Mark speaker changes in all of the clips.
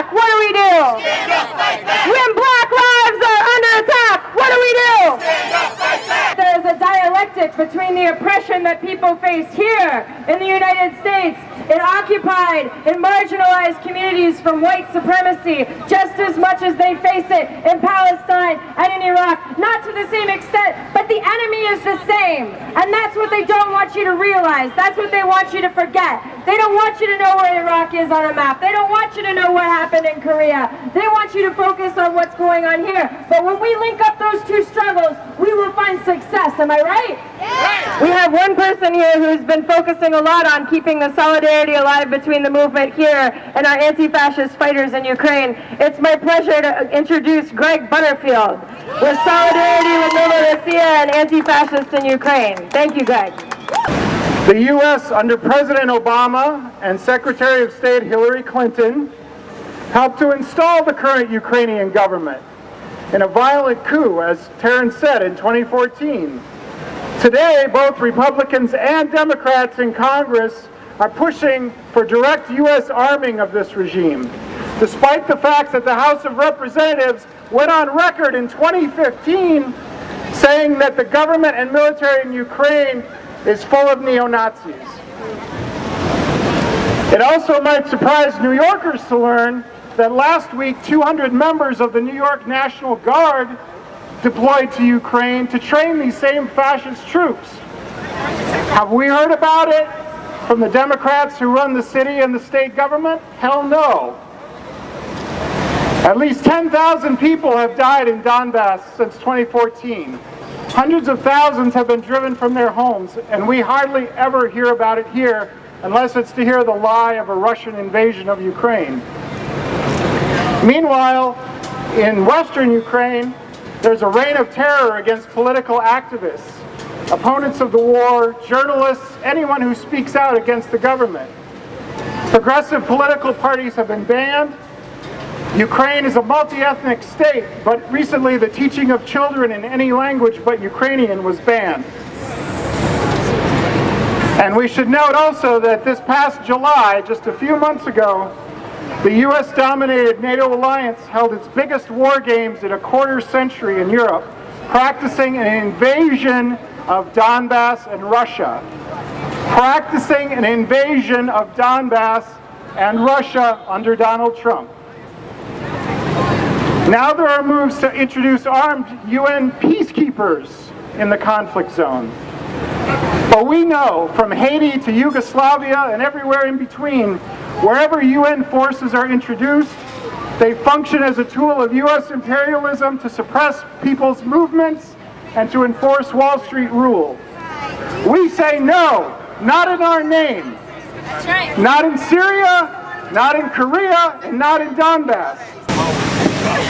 Speaker 1: attack, what do we do?
Speaker 2: Stand up, fight back.
Speaker 1: When black lives are under attack, what do we do?
Speaker 2: Stand up, fight back.
Speaker 1: There is a dialectic between the oppression that people face here in the United States, in occupied and marginalized communities from white supremacy, just as much as they face it in Palestine and in Iraq. Not to the same extent, but the enemy is the same. And that's what they don't want you to realize. That's what they want you to forget. They don't want you to know where Iraq is on a map. They don't want you to know what happened in Korea. They want you to focus on what's going on here. But when we link up those two struggles, we will find success. Am I right?
Speaker 2: Yeah.
Speaker 1: We have one person here who's been focusing a lot on keeping the solidarity alive between the movement here and our anti-fascist fighters in Ukraine. It's my pleasure to introduce Greg Butterfield with Solidarity with Novorossiya and anti-fascists in Ukraine. Thank you, Greg.
Speaker 3: The U.S. under President Obama and Secretary of State Hillary Clinton helped to install the current Ukrainian government in a violent coup, as Terrence said, in 2014. Today, both Republicans and Democrats in Congress are pushing for direct U.S. arming of this regime, despite the fact that the House of Representatives went on record in 2015 saying that the government and military in Ukraine is full of neo-Nazis. It also might surprise New Yorkers to learn that last week 200 members of the New York National Guard deployed to Ukraine to train these same fascist troops. Have we heard about it from the Democrats who run the city and the state government? Hell no. At least 10,000 people have died in Donbass since 2014. Hundreds of thousands have been driven from their homes, and we hardly ever hear about it here unless it's to hear the lie of a Russian invasion of Ukraine. Meanwhile, in western Ukraine, there's a reign of terror against political activists, opponents of the war, journalists, anyone who speaks out against the government. Progressive political parties have been banned. Ukraine is a multi-ethnic state, but recently the teaching of children in any language but Ukrainian was banned. And we should note also that this past July, just a few months ago, the U.S.-dominated NATO alliance held its biggest war games in a quarter century in Europe, practicing an invasion of Donbass and Russia. Practicing an invasion of Donbass and Russia under Donald Trump. Now there are moves to introduce armed UN peacekeepers in the conflict zone. But we know from Haiti to Yugoslavia and everywhere in between, wherever UN forces are introduced, they function as a tool of U.S. imperialism to suppress people's movements and to enforce Wall Street rule. We say no, not in our name.
Speaker 2: That's right.
Speaker 3: Not in Syria, not in Korea, and not in Donbass.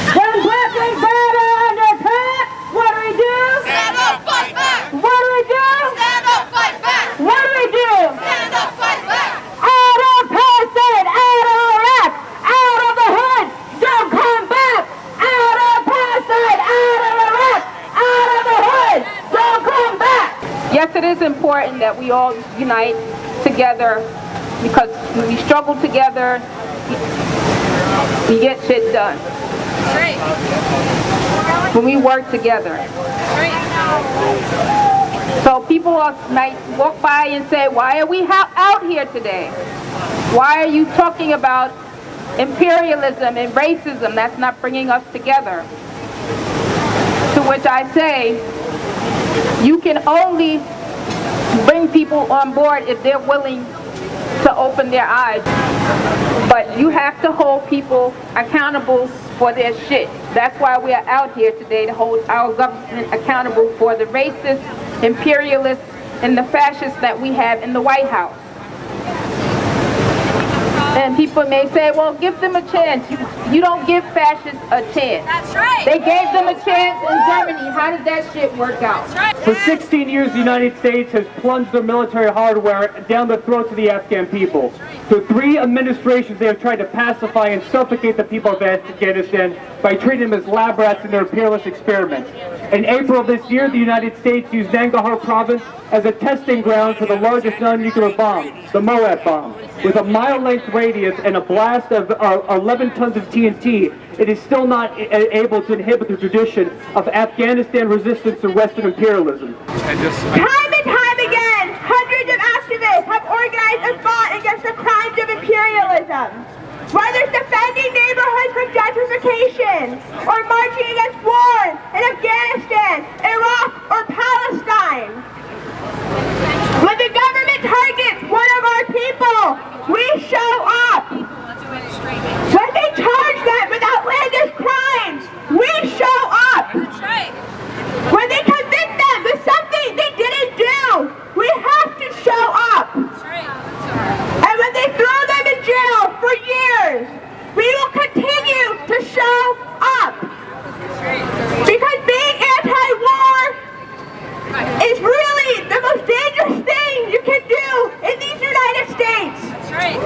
Speaker 1: When black lives matter under attack, what do we do?
Speaker 2: Stand up, fight back.
Speaker 1: What do we do?
Speaker 2: Stand up, fight back.
Speaker 1: What do we do?
Speaker 2: Stand up, fight back.
Speaker 1: Out of Palestine, out of Iraq, out of the hood, don't come back. Out of Palestine, out of Iraq, out of the hood, don't come back.
Speaker 4: Yes, it is important that we all unite together, because when we struggle together, we get shit done.
Speaker 2: Right.
Speaker 4: When we work together.
Speaker 2: Right.
Speaker 4: So people might walk by and say, why are we out here today? Why are you talking about imperialism and racism? That's not bringing us together. To which I say, you can only bring people on board if they're willing to open their eyes. But you have to hold people accountable for their shit. That's why we are out here today, to hold our government accountable for the racist, imperialists, and the fascists that we have in the White House. And people may say, well, give them a chance. You don't give fascists a chance.
Speaker 2: That's right.
Speaker 4: They gave them a chance in Germany. How did that shit work out?
Speaker 2: That's right.
Speaker 5: For 16 years, the United States has plunged their military hardware down the throats of the Afghan people. Through 3 administrations, they have tried to pacify and suffocate the people of Afghanistan by treating them as lab rats in their imperialist experiments. In April of this year, the United States used Nangarhar province as a testing ground for the largest non-nuclear bomb, the Moab bomb. With a mile-length radius and a blast of 11 tons of TNT, it is still not able to inhibit the tradition of Afghanistan resistance to Western imperialism.
Speaker 6: Time and time again, hundreds of activists have organized and fought against the crimes of imperialism. Whether it's defending neighborhoods from gentrification, or marching against wars in Afghanistan, Iraq, or Palestine. When the government targets one of our people, we show up. When they charge them with outlandish crimes, we show up.
Speaker 2: That's right.
Speaker 6: When they convict them with something they didn't do, we have to show up.
Speaker 2: That's right.
Speaker 6: And when they throw them in jail for years, we will continue to show up. Because being anti-war is really the most dangerous thing you can do in these United States.
Speaker 2: That's right.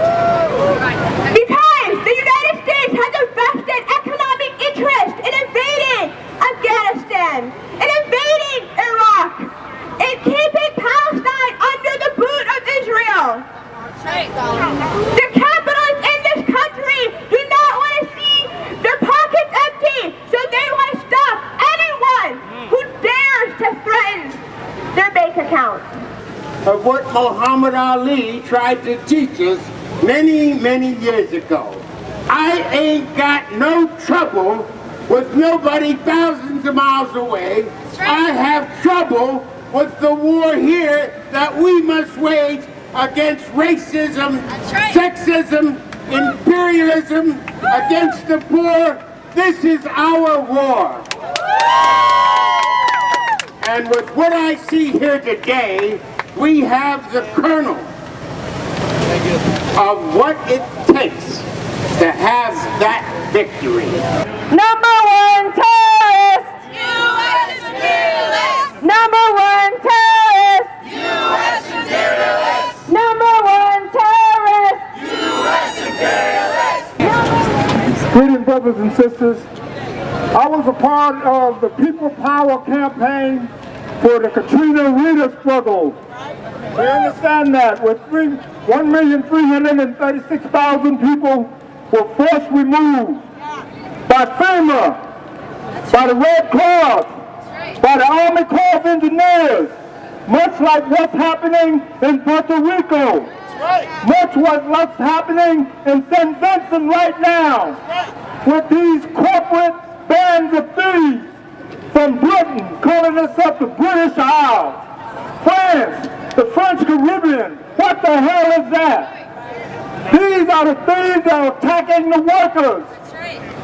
Speaker 6: Because the United States has a vested economic interest in invading Afghanistan, in invading Iraq, in keeping Palestine under the boot of Israel.
Speaker 2: That's right.
Speaker 6: The capitalists in this country do not want to see their pockets empty, so they want to stop anyone who dares to threaten their bank account.
Speaker 7: Of what Muhammad Ali tried to teach us many, many years ago. I ain't got no trouble with nobody thousands of miles away. I have trouble with the war here that we must wage against racism, sexism, imperialism, against the poor. This is our war. And with what I see here today, we have the kernel of what it takes to have that victory.
Speaker 1: Number 1 terrorist!
Speaker 2: U.S. imperialist!
Speaker 1: Number 1 terrorist!
Speaker 2: U.S. imperialist!
Speaker 1: Number 1 terrorist!
Speaker 2: U.S. imperialist!
Speaker 3: Greetings, brothers and sisters. I was a part of the People Power campaign for the Katrina Rita struggle. We understand that with 1,336,000 people were forced removed by FEMA, by the Red Cross, by the Army Corps of Engineers, much like what's happening in Puerto Rico, much like what's happening in St. Vincent right now, with these corporate bands of thieves from Britain calling us up the British Isles, France, the French Caribbean. What the hell is that? These are the thieves that are attacking the workers.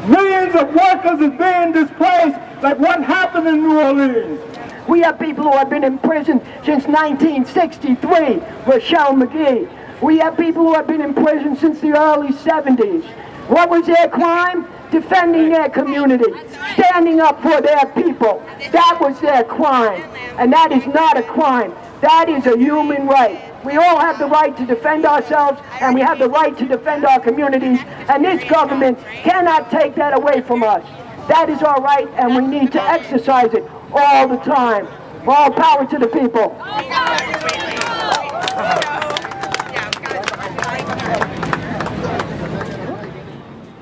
Speaker 3: Millions of workers are being displaced like what happened in New Orleans.
Speaker 8: We have people who have been in prison since 1963, Rochelle McGee. We have people who have been in prison since the early 70s. What was their crime? Defending their community, standing up for their people. That was their crime. And that is not a crime. That is a human right. We all have the right to defend ourselves, and we have the right to defend our communities, and this government cannot take that away from us. That is our right, and we need to exercise it all the time. All power to the people.